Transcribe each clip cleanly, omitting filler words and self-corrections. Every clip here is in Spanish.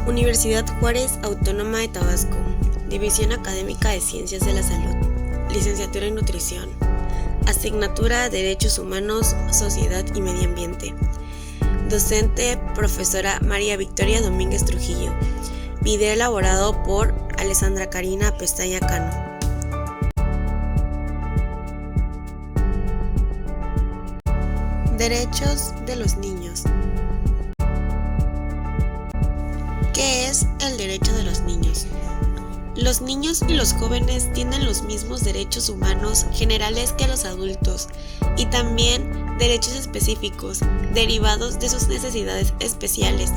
Universidad Juárez Autónoma de Tabasco, División Académica de Ciencias de la Salud, Licenciatura en Nutrición, Asignatura Derechos Humanos, Sociedad y Medio Ambiente. Docente, profesora María Victoria Domínguez Trujillo. Video elaborado por Alessandra Karina Pestaña Cano. Derechos de los niños. ¿Qué es el derecho de los niños? Los niños y los jóvenes tienen los mismos derechos humanos generales que los adultos y también derechos específicos derivados de sus necesidades especiales.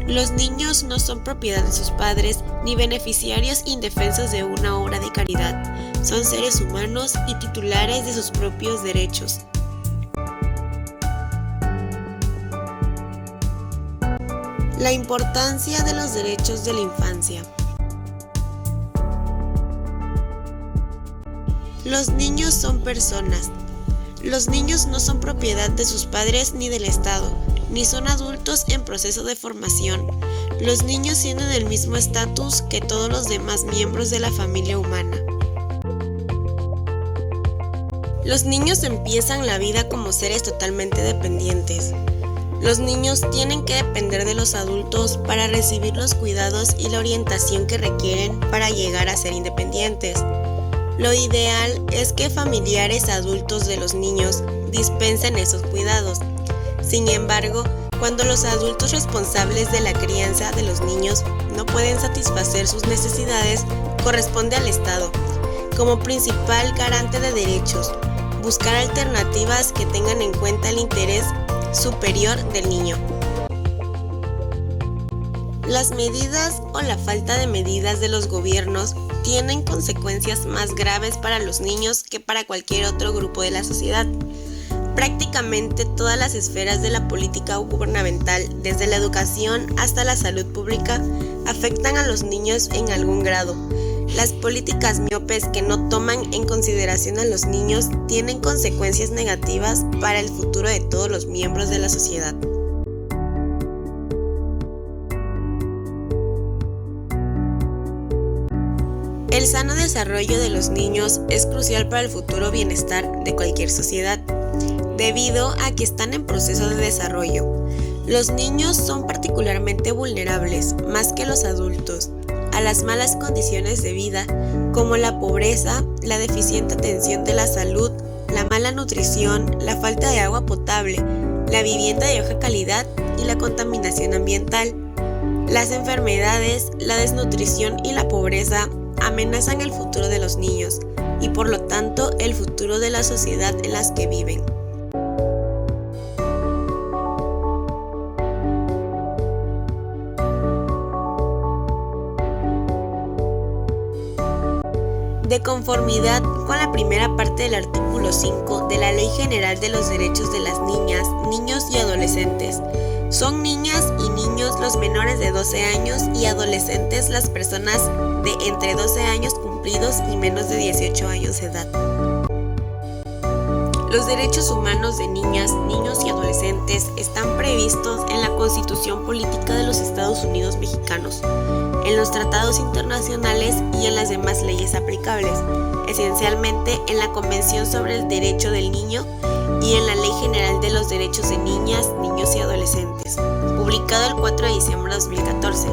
Los niños no son propiedad de sus padres ni beneficiarios indefensos de una obra de caridad. Son seres humanos y titulares de sus propios derechos. La importancia de los derechos de la infancia. Los niños son personas. Los niños no son propiedad de sus padres ni del Estado, ni son adultos en proceso de formación. Los niños tienen el mismo estatus que todos los demás miembros de la familia humana. Los niños empiezan la vida como seres totalmente dependientes. Los niños tienen que depender de los adultos para recibir los cuidados y la orientación que requieren para llegar a ser independientes. Lo ideal es que familiares adultos de los niños dispensen esos cuidados. Sin embargo, cuando los adultos responsables de la crianza de los niños no pueden satisfacer sus necesidades, corresponde al Estado, como principal garante de derechos, buscar alternativas que tengan en cuenta el interés superior del niño. Las medidas o la falta de medidas de los gobiernos tienen consecuencias más graves para los niños que para cualquier otro grupo de la sociedad. Prácticamente todas las esferas de la política gubernamental, desde la educación hasta la salud pública, afectan a los niños en algún grado. Las políticas miopes que no toman en consideración a los niños tienen consecuencias negativas para el futuro de todos los miembros de la sociedad. El sano desarrollo de los niños es crucial para el futuro bienestar de cualquier sociedad, debido a que están en proceso de desarrollo. Los niños son particularmente vulnerables, más que los adultos, a las malas condiciones de vida, como la pobreza, la deficiente atención de la salud, la mala nutrición, la falta de agua potable, la vivienda de baja calidad y la contaminación ambiental. Las enfermedades, la desnutrición y la pobreza amenazan el futuro de los niños y por lo tanto el futuro de la sociedad en la que viven. De conformidad con la primera parte del artículo 5 de la Ley General de los Derechos de las Niñas, Niños y Adolescentes, son niñas y niños los menores de 12 años y adolescentes las personas de entre 12 años cumplidos y menos de 18 años de edad. Los derechos humanos de niñas, niños y adolescentes están previstos en la Constitución Política de los Estados Unidos Mexicanos, en los tratados internacionales y en las demás leyes aplicables, esencialmente en la Convención sobre el Derecho del Niño y en la Ley General de los Derechos de Niñas, Niños y Adolescentes, publicado el 4 de diciembre de 2014,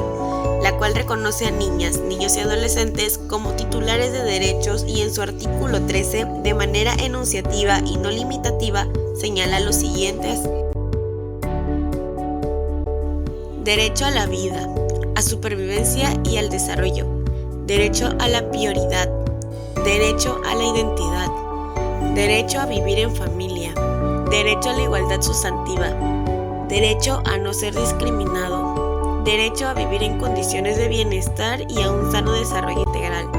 la cual reconoce a niñas, niños y adolescentes como titulares de derechos y en su artículo 13, de manera enunciativa y no limitativa, señala los siguientes: derecho a la vida, a supervivencia y al desarrollo, derecho a la prioridad, derecho a la identidad, derecho a vivir en familia, derecho a la igualdad sustantiva, derecho a no ser discriminado, derecho a vivir en condiciones de bienestar y a un sano desarrollo integral,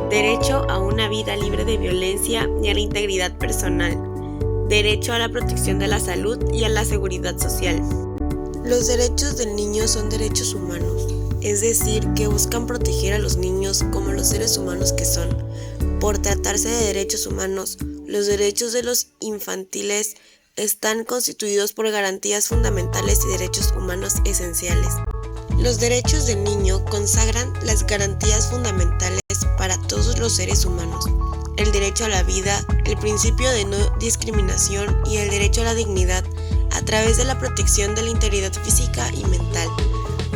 derecho a una vida libre de violencia y a la integridad personal, derecho a la protección de la salud y a la seguridad social. Los derechos del niño son derechos humanos, es decir, que buscan proteger a los niños como los seres humanos que son. Por tratarse de derechos humanos, los derechos de los infantiles están constituidos por garantías fundamentales y derechos humanos esenciales. Los derechos del niño consagran las garantías fundamentales para todos los seres humanos: el derecho a la vida, el principio de no discriminación y el derecho a la dignidad a través de la protección de la integridad física y mental,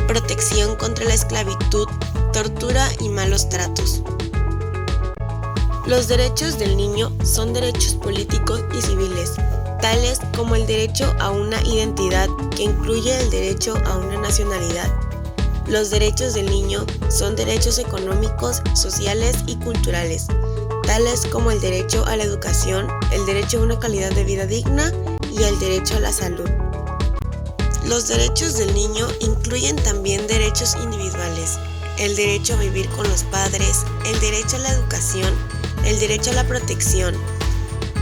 protección contra la esclavitud, tortura y malos tratos. Los derechos del niño son derechos políticos y civiles, tales como el derecho a una identidad que incluye el derecho a una nacionalidad. Los derechos del niño son derechos económicos, sociales y culturales, tales como el derecho a la educación, el derecho a una calidad de vida digna y el derecho a la salud. Los derechos del niño incluyen también derechos individuales: el derecho a vivir con los padres, el derecho a la educación, el derecho a la protección.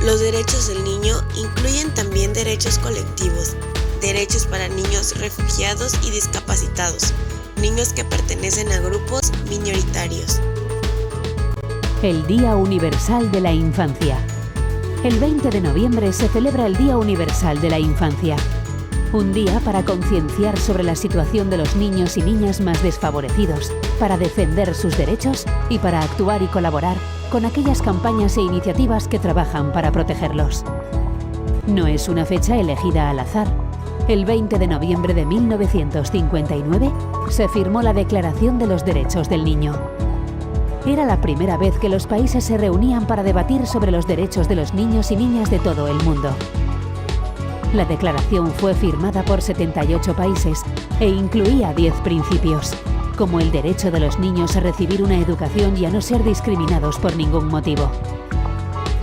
Los derechos del niño incluyen también derechos colectivos: derechos para niños refugiados y discapacitados, niños que pertenecen a grupos minoritarios. El Día Universal de la Infancia. El 20 de noviembre se celebra el Día Universal de la Infancia. Un día para concienciar sobre la situación de los niños y niñas más desfavorecidos, para defender sus derechos y para actuar y colaborar con aquellas campañas e iniciativas que trabajan para protegerlos. No es una fecha elegida al azar. El 20 de noviembre de 1959 se firmó la Declaración de los Derechos del Niño. Era la primera vez que los países se reunían para debatir sobre los derechos de los niños y niñas de todo el mundo. La declaración fue firmada por 78 países e incluía 10 principios, como el derecho de los niños a recibir una educación y a no ser discriminados por ningún motivo.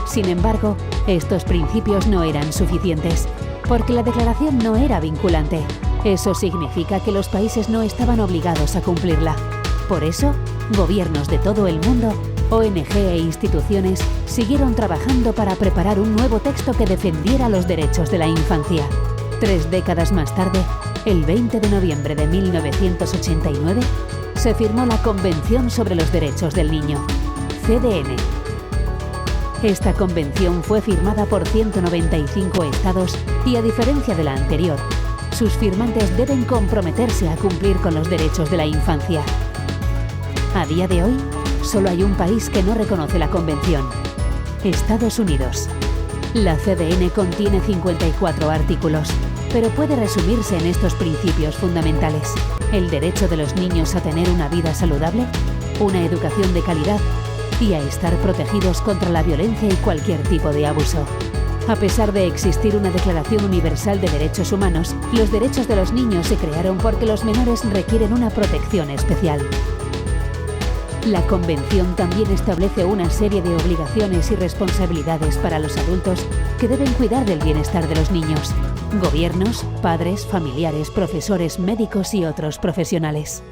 Sin embargo, estos principios no eran suficientes, porque la declaración no era vinculante. Eso significa que los países no estaban obligados a cumplirla. Por eso, gobiernos de todo el mundo, ONG e instituciones siguieron trabajando para preparar un nuevo texto que defendiera los derechos de la infancia. 3 décadas más tarde, el 20 de noviembre de 1989, se firmó la Convención sobre los Derechos del Niño, CDN. Esta convención fue firmada por 195 estados y, a diferencia de la anterior, sus firmantes deben comprometerse a cumplir con los derechos de la infancia. A día de hoy, solo hay un país que no reconoce la convención: Estados Unidos. La CDN contiene 54 artículos, pero puede resumirse en estos principios fundamentales: el derecho de los niños a tener una vida saludable, una educación de calidad y a estar protegidos contra la violencia y cualquier tipo de abuso. A pesar de existir una Declaración Universal de Derechos Humanos, los derechos de los niños se crearon porque los menores requieren una protección especial. La Convención también establece una serie de obligaciones y responsabilidades para los adultos que deben cuidar del bienestar de los niños: gobiernos, padres, familiares, profesores, médicos y otros profesionales.